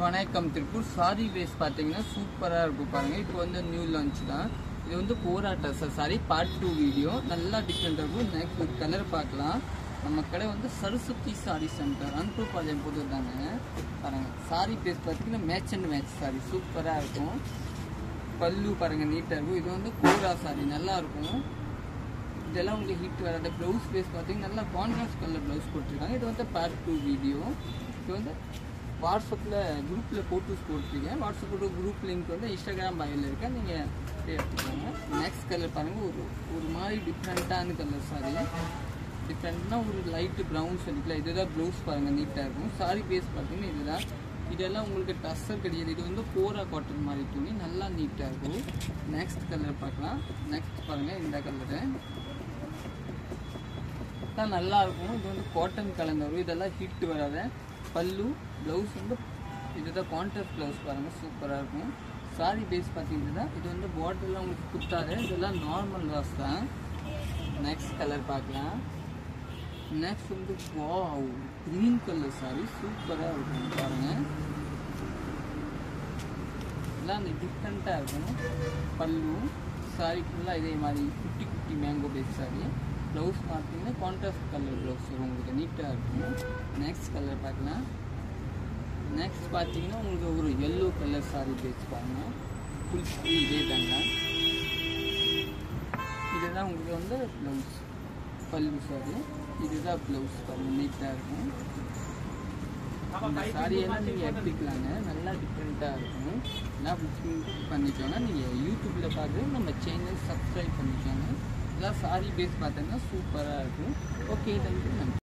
வணக்கம் Tiruppur. Sorry base பார்த்தீங்கன்னா சூப்பராக இருக்கும் பாருங்க. இப்போ வந்து நியூ லான்ச் தான். இது வந்து போராட்ட சாரி பார்ட் 2 வீடியோ. நல்லா டிஃப்ரெண்டாக இருக்கும். நெக்ஸ்ட் ஒரு கலர் பார்க்கலாம். நம்ம கடை வந்து சரஸ்வதி சாரி சென்டர் அன்புபாளையம் போது தாங்க பாருங்க. சாரி பேஸ் பார்த்தீங்கன்னா மேட்ச் அண்ட் மேட்ச் சாரி சூப்பராக இருக்கும். பல்லு பாருங்க நீட்டாக இருக்கும். இது வந்து கோரா சாரி நல்லா இருக்கும். இதெல்லாம் உங்களுக்கு ஹிட் வராது. ப்ளவுஸ் பேஸ் பார்த்தீங்கன்னா நல்லா கான்ட்ராஸ்ட் கலர் ப்ளவுஸ் போட்டிருக்காங்க. இது வந்து பார்ட் 2 வீடியோ. இது வந்து வாட்ஸ்அப்பில் குரூப்பில் ஃபோட்டோஸ் போட்டிருக்கேன். வாட்ஸ்அப்போட குரூப் லிங்க் வந்து இன்ஸ்டாகிராம் பயோவில் இருக்கேன். நீங்கள் எடுத்துக்கோங்க. நெக்ஸ்ட் கலர் பாருங்கள். ஒரு மாதிரி டிஃப்ரெண்ட்டான கலர் சாரி. டிஃப்ரெண்ட்னா ஒரு லைட்டு ப்ரௌன் சொல்லிக்கலாம். இதுதான் ப்ளவுஸ் பாருங்கள் நீட்டாக இருக்கும். சாரி பேஸ் பார்த்தீங்கன்னா இதுதான். இதெல்லாம் உங்களுக்கு டஸ்ஸர் கிடையாது. இது வந்து கோரா காட்டன் மாதிரி துணி நல்லா நீட்டாக இருக்கும். நெக்ஸ்ட் கலர் பார்க்கலாம். நெக்ஸ்ட் பாருங்கள் இந்த கலரு தான் நல்லா இருக்கும். இது வந்து காட்டன் கலந்து வரும். இதெல்லாம் ஹிட் வராத. பல்லு ப்ளவுஸ் வந்து இதுதான் கான்ட்ராஸ்ட் ப்ளவுஸ் பாருங்கள் சூப்பராக இருக்கும். சாரி பேஸ் பார்த்தீங்கன்னா இது வந்து பார்டர்லாம் உங்களுக்கு குத்தாது. இதெல்லாம் நார்மல் வாஷ் தான். நெக்ஸ்ட் கலர் பார்க்கலாம். நெக்ஸ்ட் வந்து வாவ் க்ரீன் கலர் சாரி சூப்பராக இருக்கும் பாருங்கள். எல்லாம் அந்த டிஃப்ரெண்ட்டாக இருக்கும். பல்லு சாரி ஃபுல்லாக இதே மாதிரி குட்டி குட்டி மேங்கோ பேஸ் சாரி. ப்ளவுஸ் பார்த்தீங்கன்னா கான்ட்ராஸ்ட் கலர் ப்ளவுஸ் வரும். உங்களுக்கு நீட்டாக இருக்கும். நெக்ஸ்ட் கலர் பார்க்கலாம். நெக்ஸ்ட் பார்த்தீங்கன்னா உங்களுக்கு ஒரு எல்லோ கலர் சாரி பேஸ் பாருங்கள். ஃபுல் இதே தாங்க. இதுதான் உங்களுக்கு வந்து ப்ளவுஸ் பல்லு சாரி. இதுதான் ப்ளவுஸ் பாருங்கள் நீட்டாக இருக்கும். இந்த சாரியெல்லாம் நீங்கள் எடுத்துக்கலாங்க. நல்லா டிஃப்ரெண்ட்டாக இருக்கும். எல்லாம் புக்கிங் பண்ணிக்கோங்க. நீங்கள் யூடியூப்பில் பார்த்து நம்ம சேனல் சப்ஸ்கிரைப் பண்ணிக்கோங்க. எல்லாம் சாரி பேஸ் பார்த்தீங்கன்னா சூப்பராக இருக்கும். Okay thank you.